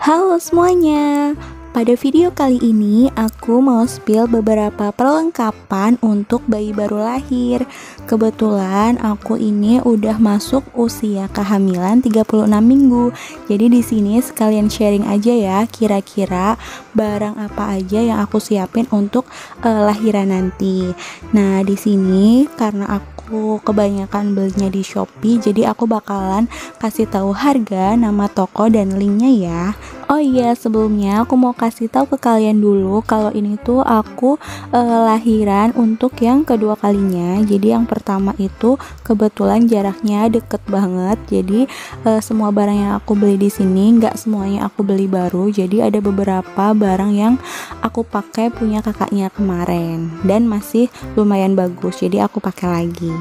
Halo semuanya, pada video kali ini aku mau spill beberapa perlengkapan untuk bayi baru lahir. Kebetulan aku ini udah masuk usia kehamilan 36 minggu. Jadi di sini sekalian sharing aja ya, kira-kira barang apa aja yang aku siapin untuk lahiran nanti. Nah, di sini karena aku kebanyakan belinya di Shopee, jadi aku bakalan kasih tahu harga, nama toko dan linknya ya. Oh iya, sebelumnya aku mau kasih tahu ke kalian dulu kalau ini tuh aku lahiran untuk yang kedua kalinya. Jadi yang pertama itu kebetulan jaraknya deket banget. Jadi semua barang yang aku beli di sini nggak semuanya aku beli baru. Jadi ada beberapa barang yang aku pakai punya kakaknya kemarin dan masih lumayan bagus. Jadi aku pakai lagi.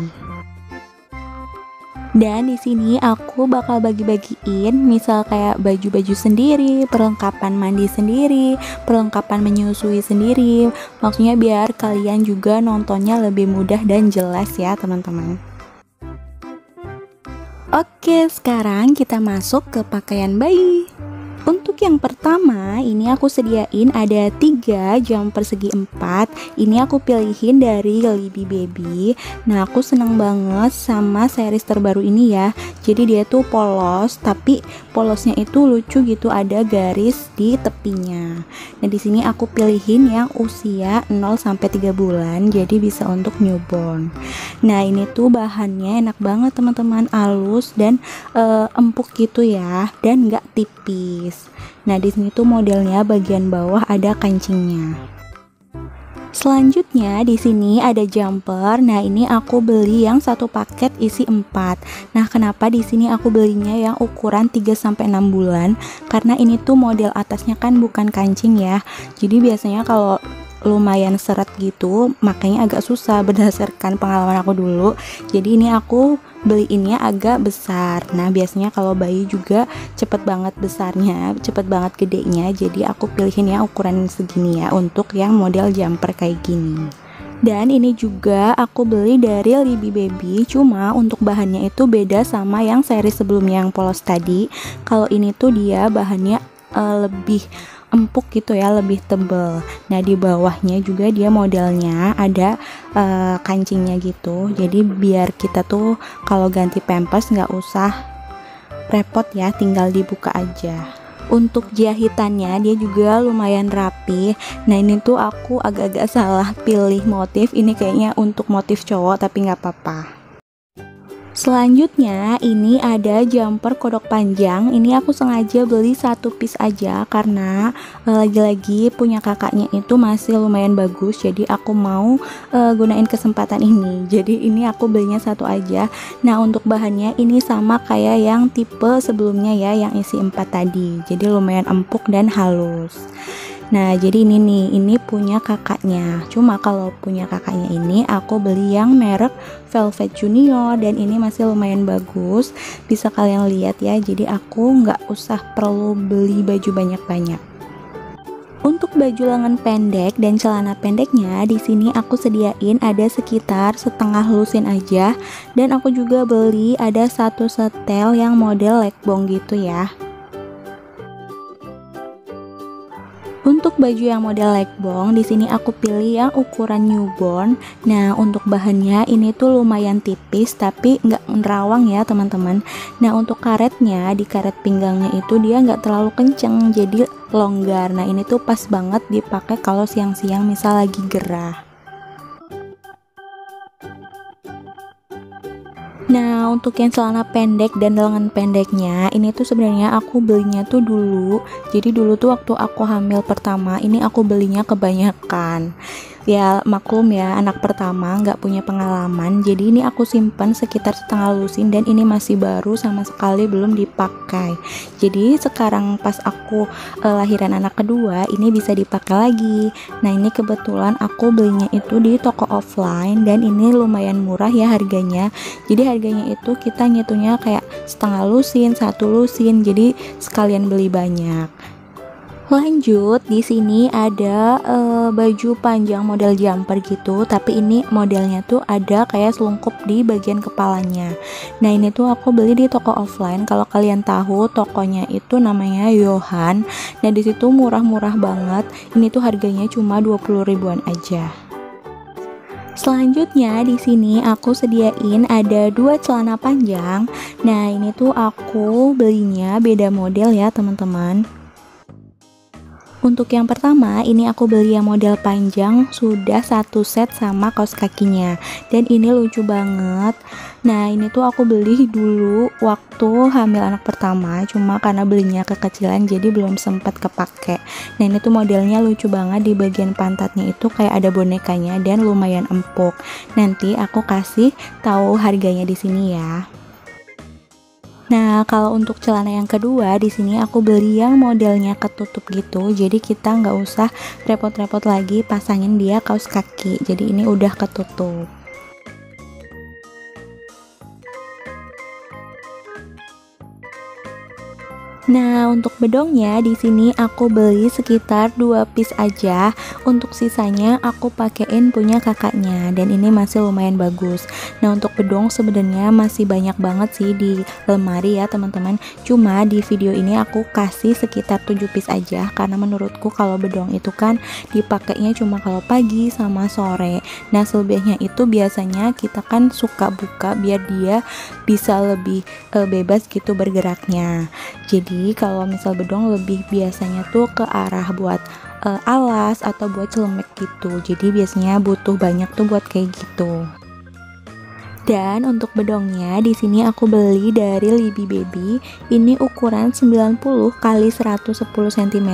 Dan di sini aku bakal bagi-bagiin misal kayak baju-baju sendiri, perlengkapan mandi sendiri, perlengkapan menyusui sendiri. Maksudnya biar kalian juga nontonnya lebih mudah dan jelas ya teman-teman. Oke, sekarang kita masuk ke pakaian bayi. Untuk yang pertama, ini aku sediain ada 3 jam persegi 4. Ini aku pilihin dari Libby Baby. Nah, aku seneng banget sama series terbaru ini ya. Jadi dia tuh polos, tapi polosnya itu lucu gitu, ada garis di tepinya. Nah, di sini aku pilihin yang usia 0 sampai 3 bulan, jadi bisa untuk newborn. Nah, ini tuh bahannya enak banget teman-teman, halus dan empuk gitu ya, dan nggak tipis. Nah, di sini tuh modelnya bagian bawah ada kancingnya. Selanjutnya di sini ada jumper. Nah, ini aku beli yang satu paket isi 4. Nah, kenapa di sini aku belinya yang ukuran 3 sampai 6 bulan? Karena ini tuh model atasnya kan bukan kancing ya. Jadi biasanya kalau lumayan seret gitu, makanya agak susah berdasarkan pengalaman aku dulu. Jadi ini aku beliinnya agak besar. Nah, biasanya kalau bayi juga cepet banget besarnya, cepet banget gedenya. Jadi aku pilihin yang ukuran segini ya untuk yang model jumper kayak gini. Dan ini juga aku beli dari Libby Baby, cuma untuk bahannya itu beda sama yang seri sebelumnya yang polos tadi. Kalau ini tuh dia bahannya lebih empuk gitu ya, lebih tebel. Nah, di bawahnya juga dia modelnya ada kancingnya gitu. Jadi biar kita tuh kalau ganti pampers nggak usah repot ya, tinggal dibuka aja. Untuk jahitannya dia juga lumayan rapi. Nah, ini tuh aku agak-agak salah pilih motif. Ini kayaknya untuk motif cowok tapi nggak apa-apa. Selanjutnya ini ada jumper kodok panjang. Ini aku sengaja beli satu piece aja karena lagi-lagi punya kakaknya itu masih lumayan bagus. Jadi aku mau gunain kesempatan ini. Jadi ini aku belinya satu aja. Nah, untuk bahannya ini sama kayak yang tipe sebelumnya ya, yang isi 4 tadi. Jadi lumayan empuk dan halus. Nah, jadi ini nih, ini punya kakaknya. Cuma kalau punya kakaknya ini aku beli yang merek Velvet Junior dan ini masih lumayan bagus. Bisa kalian lihat ya. Jadi aku nggak usah perlu beli baju banyak-banyak. Untuk baju lengan pendek dan celana pendeknya di sini aku sediain ada sekitar setengah lusin aja, dan aku juga beli ada satu setel yang model legbong gitu ya. Untuk baju yang model legbong di sini aku pilih yang ukuran newborn. Nah, untuk bahannya ini tuh lumayan tipis tapi nggak nerawang ya teman-teman. Nah, untuk karetnya di karet pinggangnya itu dia nggak terlalu kenceng, jadi longgar. Nah, ini tuh pas banget dipakai kalau siang-siang misal lagi gerah. Nah, untuk yang celana pendek dan lengan pendeknya ini tuh sebenarnya aku belinya tuh dulu. Jadi dulu tuh waktu aku hamil pertama ini aku belinya kebanyakan. Ya maklum ya, anak pertama nggak punya pengalaman. Jadi ini aku simpan sekitar setengah lusin dan ini masih baru, sama sekali belum dipakai. Jadi sekarang pas aku lahiran anak kedua ini bisa dipakai lagi. Nah, ini kebetulan aku belinya itu di toko offline dan ini lumayan murah ya harganya. Jadi harganya itu kita ngitungnya kayak setengah lusin, 1 lusin. Jadi sekalian beli banyak. Lanjut, di sini ada baju panjang model jumper gitu, tapi ini modelnya tuh ada kayak selungkup di bagian kepalanya. Nah, ini tuh aku beli di toko offline. Kalau kalian tahu, tokonya itu namanya Yohan. Nah, di situ murah-murah banget. Ini tuh harganya cuma 20 ribuan aja. Selanjutnya di sini aku sediain ada dua celana panjang. Nah, ini tuh aku belinya beda model ya, teman-teman. Untuk yang pertama, ini aku beli yang model panjang, sudah satu set sama kaos kakinya. Dan ini lucu banget. Nah, ini tuh aku beli dulu waktu hamil anak pertama, cuma karena belinya kekecilan jadi belum sempat kepake. Nah, ini tuh modelnya lucu banget, di bagian pantatnya itu kayak ada bonekanya dan lumayan empuk. Nanti aku kasih tahu harganya di sini ya. Nah, kalau untuk celana yang kedua, di sini aku beli yang modelnya ketutup gitu. Jadi kita nggak usah repot-repot lagi pasangin dia kaos kaki. Jadi ini udah ketutup. Nah, untuk bedongnya di sini aku beli sekitar 2 piece aja. Untuk sisanya aku pakein punya kakaknya dan ini masih lumayan bagus. Nah, untuk bedong sebenarnya masih banyak banget sih di lemari ya, teman-teman. Cuma di video ini aku kasih sekitar 7 piece aja karena menurutku kalau bedong itu kan dipakainya cuma kalau pagi sama sore. Nah, selebihnya itu biasanya kita kan suka buka biar dia bisa lebih bebas gitu bergeraknya. Jadi kalau misal bedong lebih biasanya tuh ke arah buat alas atau buat celemek gitu. Jadi biasanya butuh banyak tuh buat kayak gitu. Dan untuk bedongnya di sini aku beli dari Libby Baby. Ini ukuran 90 x 110 cm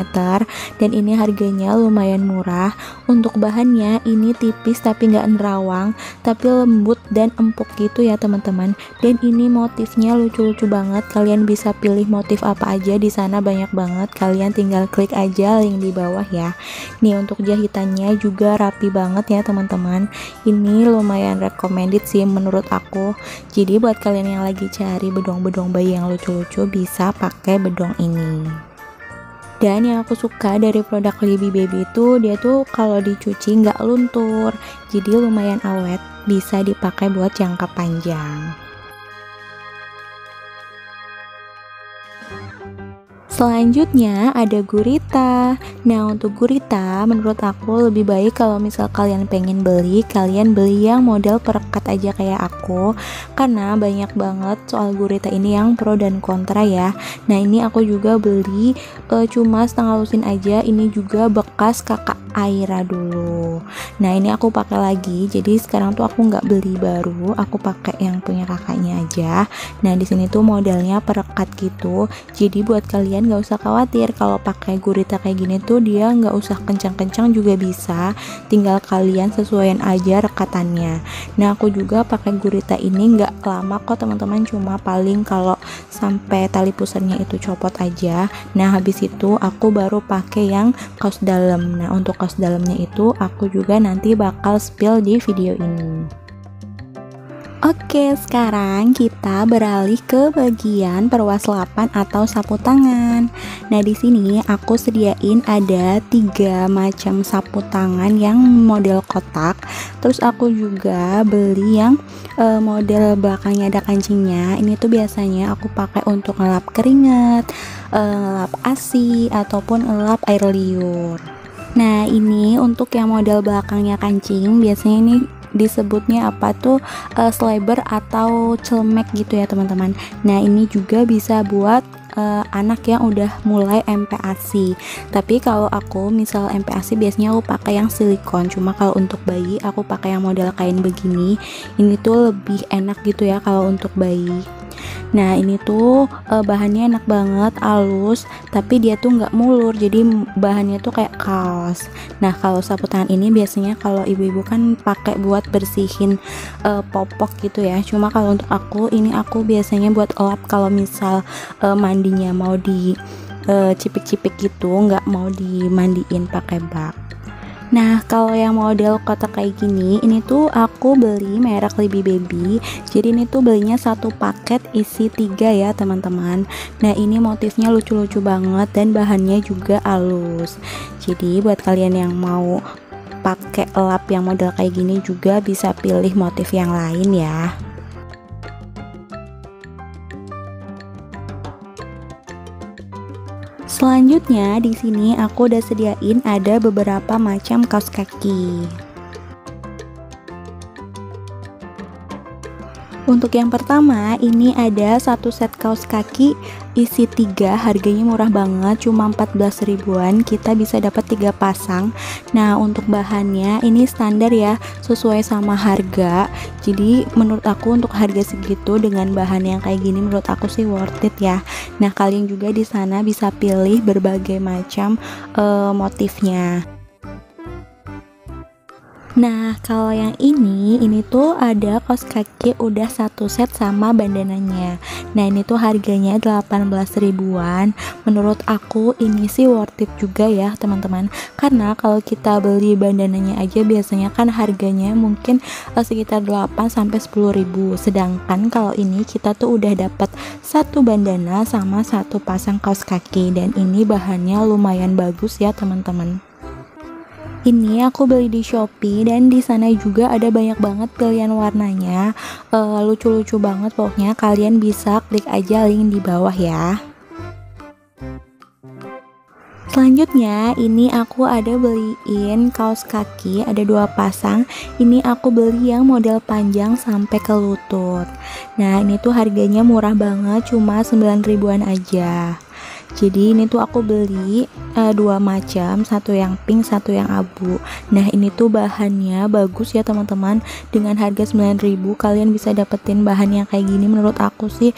dan ini harganya lumayan murah. Untuk bahannya ini tipis tapi nggak nerawang, tapi lembut dan empuk gitu ya, teman-teman. Dan ini motifnya lucu-lucu banget. Kalian bisa pilih motif apa aja, di sana banyak banget. Kalian tinggal klik aja link di bawah ya. Nih, untuk jahitannya juga rapi banget ya, teman-teman. Ini lumayan recommended sih menurut aku. Jadi buat kalian yang lagi cari bedong-bedong bayi yang lucu-lucu bisa pakai bedong ini. Dan yang aku suka dari produk Libby Baby itu dia tuh kalau dicuci nggak luntur, jadi lumayan awet, bisa dipakai buat jangka panjang. Selanjutnya ada gurita. Nah, untuk gurita menurut aku lebih baik kalau misal kalian pengen beli, kalian beli yang model perekat aja kayak aku, karena banyak banget soal gurita ini yang pro dan kontra ya. Nah, ini aku juga beli cuma setengah lusin aja. Ini juga bekas kakak Aira dulu. Nah, ini aku pakai lagi. Jadi sekarang tuh aku nggak beli baru, aku pakai yang punya kakaknya aja. Nah, di sini tuh modelnya perekat gitu. Jadi buat kalian nggak usah khawatir kalau pakai gurita kayak gini tuh dia nggak usah kencang-kencang juga bisa, tinggal kalian sesuaiin aja rekatannya. Nah, aku juga pakai gurita ini nggak lama kok, teman-teman, cuma paling kalau sampai tali pusarnya itu copot aja. Nah, habis itu aku baru pakai yang kaos dalam. Nah, untuk kaos dalamnya itu aku juga nanti bakal spill di video ini. Oke, sekarang kita beralih ke bagian perwaslapan atau sapu tangan. Nah, di sini aku sediain ada 3 macam sapu tangan yang model kotak. Terus aku juga beli yang model belakangnya ada kancingnya. Ini tuh biasanya aku pakai untuk ngelap keringat, ngelap ASI ataupun ngelap air liur. Nah, ini untuk yang model belakangnya kancing, biasanya ini disebutnya apa tuh, sliber atau celemek gitu ya, teman-teman. Nah, ini juga bisa buat anak yang udah mulai MPASI. Tapi kalau aku misal MPASI biasanya aku pakai yang silikon. Cuma kalau untuk bayi aku pakai yang model kain begini. Ini tuh lebih enak gitu ya kalau untuk bayi. Nah, ini tuh bahannya enak banget, halus, tapi dia tuh nggak mulur, jadi bahannya tuh kayak kaos. Nah, kalau sapu tangan ini biasanya kalau ibu-ibu kan pakai buat bersihin popok gitu ya. Cuma kalau untuk aku ini aku biasanya buat lap kalau misal mandinya mau di cipik-cipik gitu, nggak mau dimandiin pakai bak. Nah, kalau yang model kotak kayak gini, ini tuh aku beli merek Libby Baby. Jadi ini tuh belinya satu paket isi 3 ya teman-teman. Nah, ini motifnya lucu-lucu banget dan bahannya juga halus. Jadi buat kalian yang mau pakai lap yang model kayak gini juga bisa pilih motif yang lain ya. Selanjutnya di sini aku udah sediain ada beberapa macam kaos kaki. Untuk yang pertama, ini ada satu set kaos kaki isi 3, harganya murah banget, cuma 14 ribuan. Kita bisa dapat 3 pasang. Nah, untuk bahannya ini standar ya, sesuai sama harga. Jadi menurut aku untuk harga segitu dengan bahan yang kayak gini menurut aku sih worth it ya. Nah, kalian juga di sana bisa pilih berbagai macam motifnya. Nah, kalau yang ini tuh ada kaos kaki udah satu set sama bandananya. Nah, ini tuh harganya 18 ribuan. Menurut aku ini sih worth it juga ya, teman-teman. Karena kalau kita beli bandananya aja biasanya kan harganya mungkin sekitar 8 sampai 10 ribu. Sedangkan kalau ini kita tuh udah dapat satu bandana sama satu pasang kaos kaki dan ini bahannya lumayan bagus ya, teman-teman. Ini aku beli di Shopee dan di sana juga ada banyak banget pilihan warnanya, lucu-lucu banget pokoknya. Kalian bisa klik aja link di bawah ya. Selanjutnya ini aku ada beliin kaos kaki, ada 2 pasang. Ini aku beli yang model panjang sampai ke lutut. Nah, ini tuh harganya murah banget, cuma 9 ribuan aja. Jadi ini tuh aku beli 2 macam, satu yang pink, satu yang abu. Nah, ini tuh bahannya bagus ya teman-teman. Dengan harga 9.000 kalian bisa dapetin bahan yang kayak gini. Menurut aku sih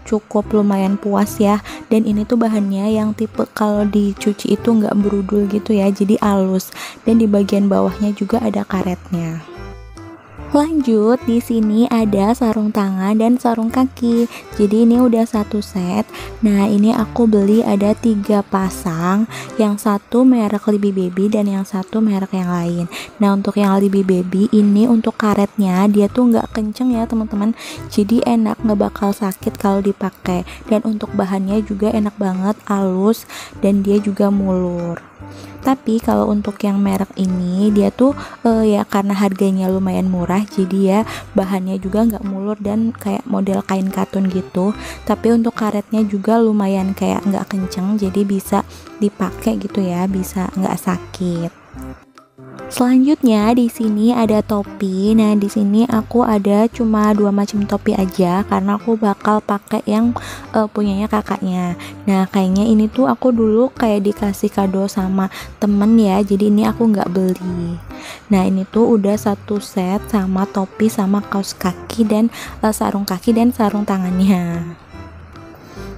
cukup lumayan puas ya. Dan ini tuh bahannya yang tipe kalau dicuci itu nggak berudul gitu ya, jadi halus. Dan di bagian bawahnya juga ada karetnya. Lanjut, di sini ada sarung tangan dan sarung kaki. Jadi ini udah satu set. Nah, ini aku beli ada 3 pasang. Yang satu merek Libby Baby dan yang satu merek yang lain. Nah, untuk yang Libby Baby ini untuk karetnya dia tuh nggak kenceng ya teman-teman. Jadi enak, nggak bakal sakit kalau dipakai. Dan untuk bahannya juga enak banget, halus dan dia juga mulur. Tapi kalau untuk yang merek ini dia tuh ya karena harganya lumayan murah, jadi ya bahannya juga nggak mulur dan kayak model kain katun gitu. Tapi untuk karetnya juga lumayan kayak nggak kenceng, jadi bisa dipakai gitu ya, bisa nggak sakit. Selanjutnya di sini ada topi. Nah, di sini aku ada cuma 2 macam topi aja karena aku bakal pakai yang punyanya kakaknya. Nah, kayaknya ini tuh aku dulu kayak dikasih kado sama temen ya. Jadi ini aku nggak beli. Nah, ini tuh udah satu set sama topi sama kaos kaki dan sarung kaki dan sarung tangannya.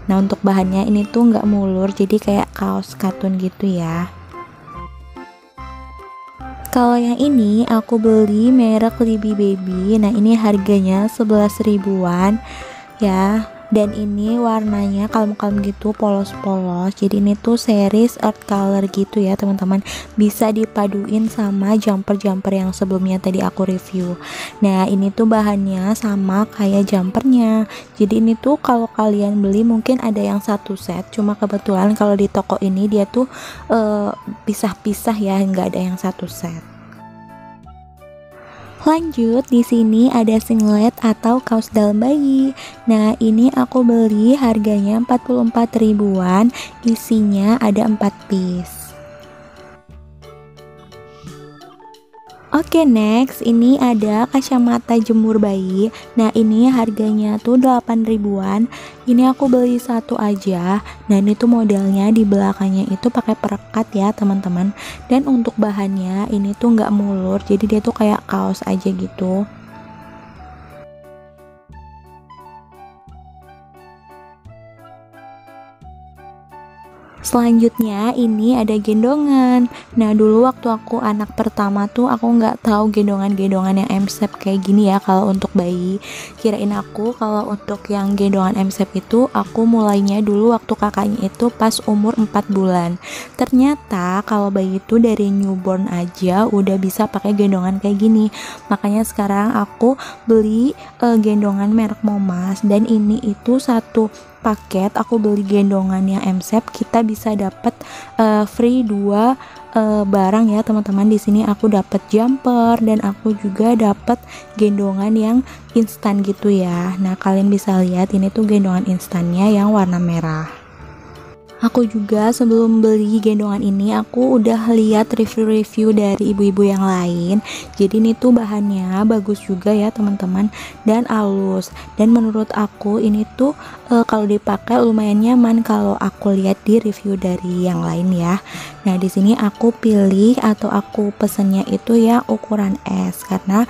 Nah, untuk bahannya ini tuh nggak mulur, jadi kayak kaos katun gitu ya. Kalau yang ini aku beli merek Libby Baby. Nah, ini harganya 11 ribuan ya. Dan ini warnanya kalem-kalem gitu, polos-polos. Jadi ini tuh series earth color gitu ya teman-teman. Bisa dipaduin sama jumper-jumper yang sebelumnya tadi aku review. Nah, ini tuh bahannya sama kayak jumpernya. Jadi ini tuh kalau kalian beli mungkin ada yang satu set. Cuma kebetulan kalau di toko ini dia tuh pisah-pisah ya, nggak ada yang satu set. Lanjut, di sini ada singlet atau kaos dalam bayi. Nah, ini aku beli harganya 44 ribuan, isinya ada 4 piece. Oke, next ini ada kacamata jemur bayi. Nah, ini harganya tuh 8 ribuan. Ini aku beli satu aja. Nah, ini tuh modelnya di belakangnya itu pakai perekat ya teman-teman. Dan untuk bahannya ini tuh nggak mulur, jadi dia tuh kayak kaos aja gitu. Selanjutnya ini ada gendongan. Nah dulu waktu aku anak pertama tuh aku nggak tahu gendongan-gendongan yang M-shape kayak gini ya kalau untuk bayi. Kirain aku kalau untuk yang gendongan M-shape itu aku mulainya dulu waktu kakaknya itu pas umur 4 bulan. Ternyata kalau bayi itu dari newborn aja udah bisa pakai gendongan kayak gini. Makanya sekarang aku beli gendongan merek Momas, dan ini itu satu paket aku beli gendongan yang M-shape, kita bisa dapat free 2 barang ya teman-teman. Di sini aku dapat jumper dan aku juga dapat gendongan yang instan gitu ya. Nah kalian bisa lihat ini tuh gendongan instannya yang warna merah. Aku juga sebelum beli gendongan ini aku udah lihat review-review dari ibu-ibu yang lain. Jadi ini tuh bahannya bagus juga ya teman-teman, dan halus. Dan menurut aku ini tuh kalau dipakai lumayan nyaman kalau aku lihat di review dari yang lain ya. Nah di sini aku pilih atau aku pesennya itu ya ukuran S, karena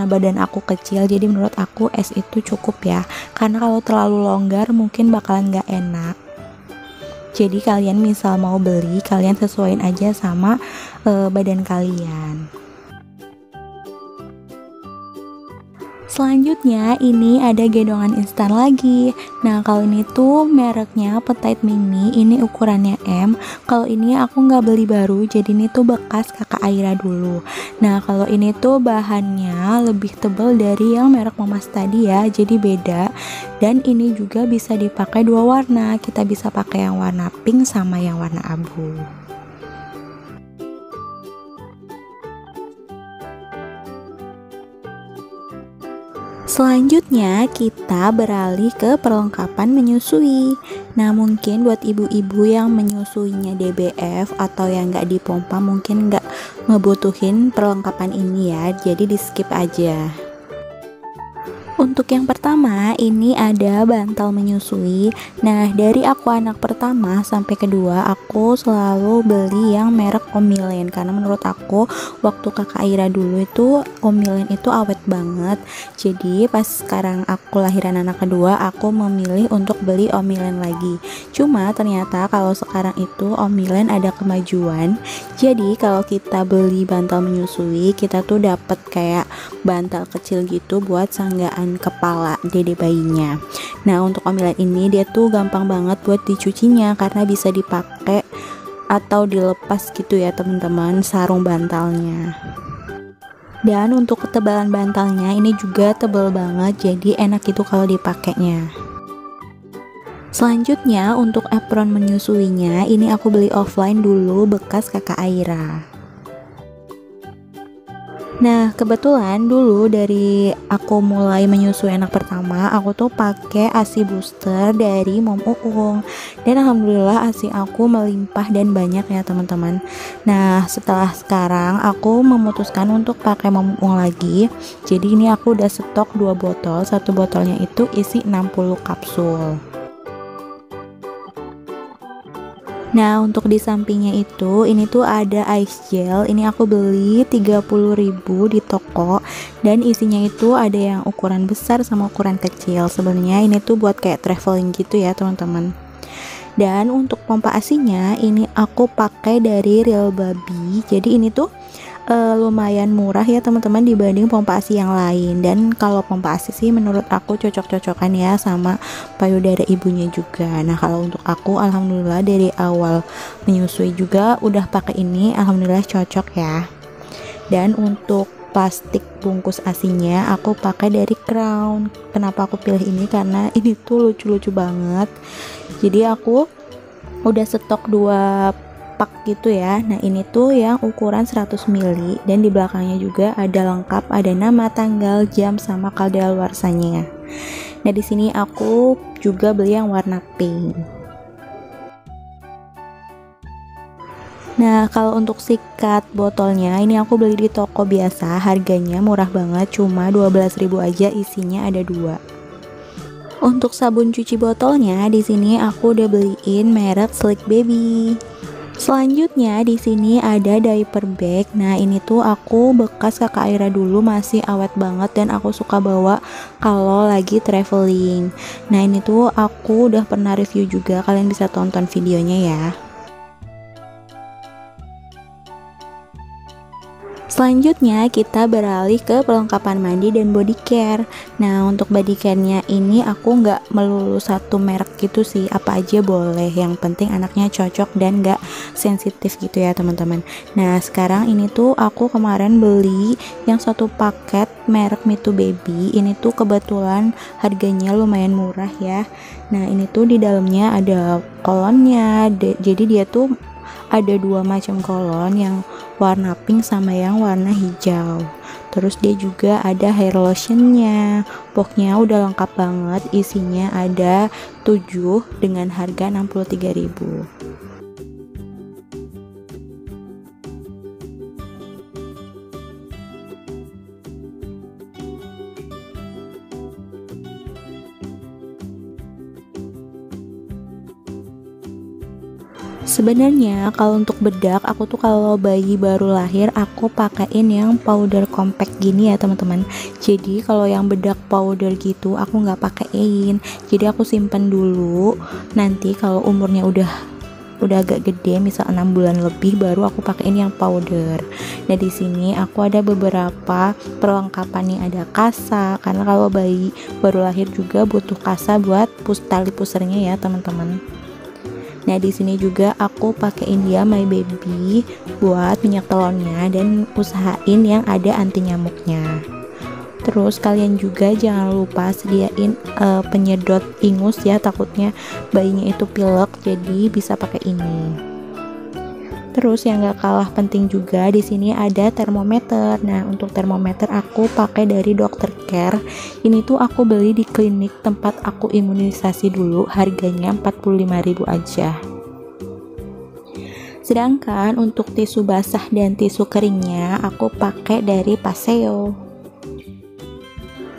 badan aku kecil, jadi menurut aku S itu cukup ya. Karena kalau terlalu longgar mungkin bakalan gak enak. Jadi kalian misal mau beli, kalian sesuaiin aja sama badan kalian. Selanjutnya ini ada gendongan instan lagi. Nah kalau ini tuh mereknya Petite Mini, ini ukurannya M. Kalau ini aku nggak beli baru, jadi ini tuh bekas kakak Aira dulu. Nah kalau ini tuh bahannya lebih tebal dari yang merek Momas tadi ya, jadi beda. Dan ini juga bisa dipakai 2 warna, kita bisa pakai yang warna pink sama yang warna abu. Selanjutnya kita beralih ke perlengkapan menyusui. Nah mungkin buat ibu-ibu yang menyusuinya DBF atau yang nggak dipompa mungkin nggak ngebutuhin perlengkapan ini ya, jadi di skip aja. Untuk yang pertama ini ada bantal menyusui. Nah dari aku anak pertama sampai kedua aku selalu beli yang merek Omilen, karena menurut aku waktu kakak Aira dulu itu Omilen itu awet banget. Jadi pas sekarang aku lahiran anak kedua aku memilih untuk beli Omilen lagi. Cuma ternyata kalau sekarang itu Omilen ada kemajuan. Jadi kalau kita beli bantal menyusui kita tuh dapat kayak bantal kecil gitu buat sanggaan kepala dede bayinya. Nah untuk Omilen ini dia tuh gampang banget buat dicucinya karena bisa dipakai atau dilepas gitu ya teman-teman sarung bantalnya. Dan untuk ketebalan bantalnya ini juga tebal banget, jadi enak gitu kalau dipakainya. Selanjutnya untuk apron menyusuinya ini aku beli offline dulu bekas kakak Aira. Nah kebetulan dulu dari aku mulai menyusui anak pertama aku tuh pakai ASI booster dari Mom Uung, dan alhamdulillah ASI aku melimpah dan banyak ya teman-teman. Nah setelah sekarang aku memutuskan untuk pakai Mom Uung lagi. Jadi ini aku udah stok 2 botol, satu botolnya itu isi 60 kapsul. Nah untuk di sampingnya itu ini tuh ada ice gel, ini aku beli 30.000 di toko, dan isinya itu ada yang ukuran besar sama ukuran kecil. Sebenarnya ini tuh buat kayak traveling gitu ya teman-teman. Dan untuk pompa asinya ini aku pakai dari Real Baby, jadi ini tuh lumayan murah ya teman-teman dibanding pompa ASI yang lain. Dan kalau pompa ASI sih menurut aku cocok-cocokan ya sama payudara ibunya juga. Nah kalau untuk aku alhamdulillah dari awal menyusui juga udah pakai ini, alhamdulillah cocok ya. Dan untuk plastik bungkus asinya aku pakai dari Crown. Kenapa aku pilih ini, karena ini tuh lucu-lucu banget. Jadi aku udah stok 2 pak gitu ya. Nah ini tuh yang ukuran 100 ml, dan di belakangnya juga ada lengkap, ada nama, tanggal, jam, sama kadaluarsanya. Nah di sini aku juga beli yang warna pink. Nah kalau untuk sikat botolnya ini aku beli di toko biasa, harganya murah banget, cuma 12.000 aja, isinya ada 2. Untuk sabun cuci botolnya di sini aku udah beliin merek Slick Baby. Selanjutnya di sini ada diaper bag. Nah ini tuh aku bekas kakak Aira dulu, masih awet banget dan aku suka bawa kalau lagi traveling. Nah ini tuh aku udah pernah review juga, kalian bisa tonton videonya ya. Selanjutnya kita beralih ke perlengkapan mandi dan body care. Nah, untuk body care-nya ini aku nggak melulu satu merek gitu sih, apa aja boleh, yang penting anaknya cocok dan nggak sensitif gitu ya teman-teman. Nah, sekarang ini tuh aku kemarin beli yang satu paket merek Me Too Baby. Ini tuh kebetulan harganya lumayan murah ya. Nah, ini tuh di dalamnya ada kolonnya, jadi dia tuh ada dua macam kolon, yang warna pink sama yang warna hijau. Terus dia juga ada hair lotionnya. Pokoknya udah lengkap banget, isinya ada 7 dengan harga 63.000. Sebenarnya kalau untuk bedak, aku tuh kalau bayi baru lahir aku pakein yang powder compact gini ya teman-teman. Jadi kalau yang bedak powder gitu aku nggak pakein. Jadi aku simpen dulu. Nanti kalau umurnya udah agak gede, misal 6 bulan lebih, baru aku pakein yang powder. Nah, di sini aku ada beberapa perlengkapan nih, ada kasa, karena kalau bayi baru lahir juga butuh kasa buat tali pusernya ya teman-teman. Nah, di sini juga aku pakein dia My Baby buat minyak telurnya, dan usahain yang ada anti nyamuknya. Terus kalian juga jangan lupa sediain penyedot ingus ya, takutnya bayinya itu pilek, jadi bisa pakai ini. Terus yang gak kalah penting juga di sini ada termometer. Nah, untuk termometer aku pakai dari Dr. Care. Ini tuh aku beli di klinik tempat aku imunisasi dulu, harganya 45.000 aja. Sedangkan untuk tisu basah dan tisu keringnya aku pakai dari Paseo.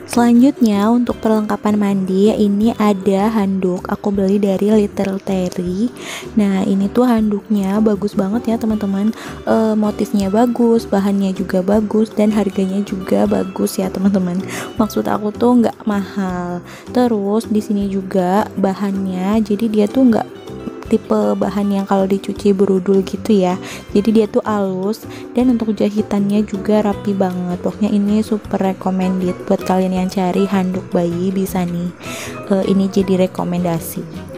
Selanjutnya untuk perlengkapan mandi, ini ada handuk, aku beli dari Little Terry. Nah, ini tuh handuknya bagus banget ya teman-teman. Motifnya bagus, bahannya juga bagus, dan harganya juga bagus ya teman-teman. Maksud aku tuh nggak mahal. Terus di sini juga bahannya, jadi dia tuh nggak tipe bahan yang kalau dicuci berudul gitu ya, jadi dia tuh halus, dan untuk jahitannya juga rapi banget. Pokoknya ini super recommended buat kalian yang cari handuk bayi, bisa nih ini jadi rekomendasi.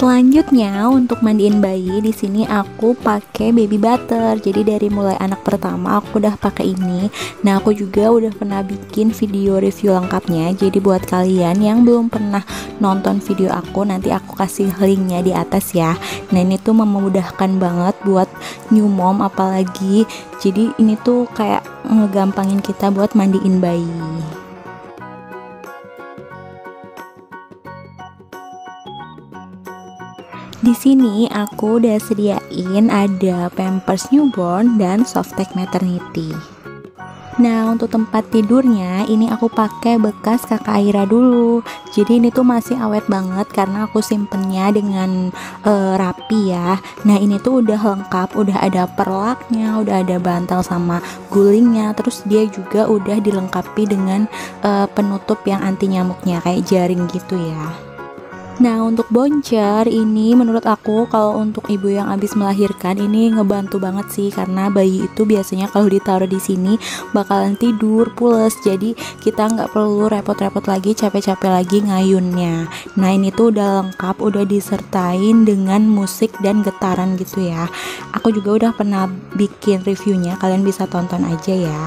Selanjutnya untuk mandiin bayi, di sini aku pakai baby butter. Jadi dari mulai anak pertama aku udah pakai ini. Nah, aku juga udah pernah bikin video review lengkapnya. Jadi buat kalian yang belum pernah nonton video aku, nanti aku kasih linknya di atas ya. Nah, ini tuh memudahkan banget buat new mom apalagi. Jadi ini tuh kayak ngegampangin kita buat mandiin bayi. Di sini aku udah sediain ada Pampers Newborn dan Softtek Maternity. Nah, untuk tempat tidurnya ini aku pakai bekas Kakak Aira dulu. Jadi ini tuh masih awet banget karena aku simpennya dengan rapi ya. Nah, ini tuh udah lengkap, udah ada perlaknya, udah ada bantal sama gulingnya. Terus dia juga udah dilengkapi dengan penutup yang anti nyamuknya kayak jaring gitu ya. Nah, untuk boncer ini menurut aku kalau untuk ibu yang habis melahirkan ini ngebantu banget sih, karena bayi itu biasanya kalau ditaruh di sini bakalan tidur pules, jadi kita nggak perlu repot-repot lagi, capek-capek lagi ngayunnya. Nah, ini tuh udah lengkap, udah disertain dengan musik dan getaran gitu ya. Aku juga udah pernah bikin reviewnya, kalian bisa tonton aja ya.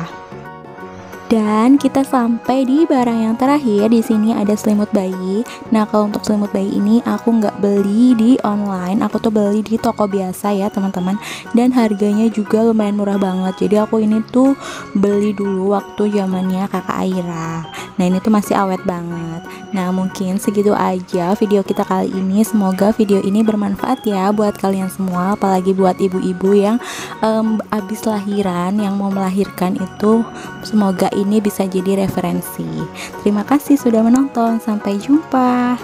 Dan kita sampai di barang yang terakhir. Di sini ada selimut bayi. Nah, kalau untuk selimut bayi ini aku nggak beli di online, aku tuh beli di toko biasa ya teman-teman. Dan harganya juga lumayan murah banget. Jadi aku ini tuh beli dulu waktu zamannya Kakak Aira. Nah, ini tuh masih awet banget. Nah, mungkin segitu aja video kita kali ini. Semoga video ini bermanfaat ya buat kalian semua, apalagi buat ibu-ibu yang abis lahiran, yang mau melahirkan itu. Semoga ini bisa jadi referensi. Terima kasih sudah menonton. Sampai jumpa.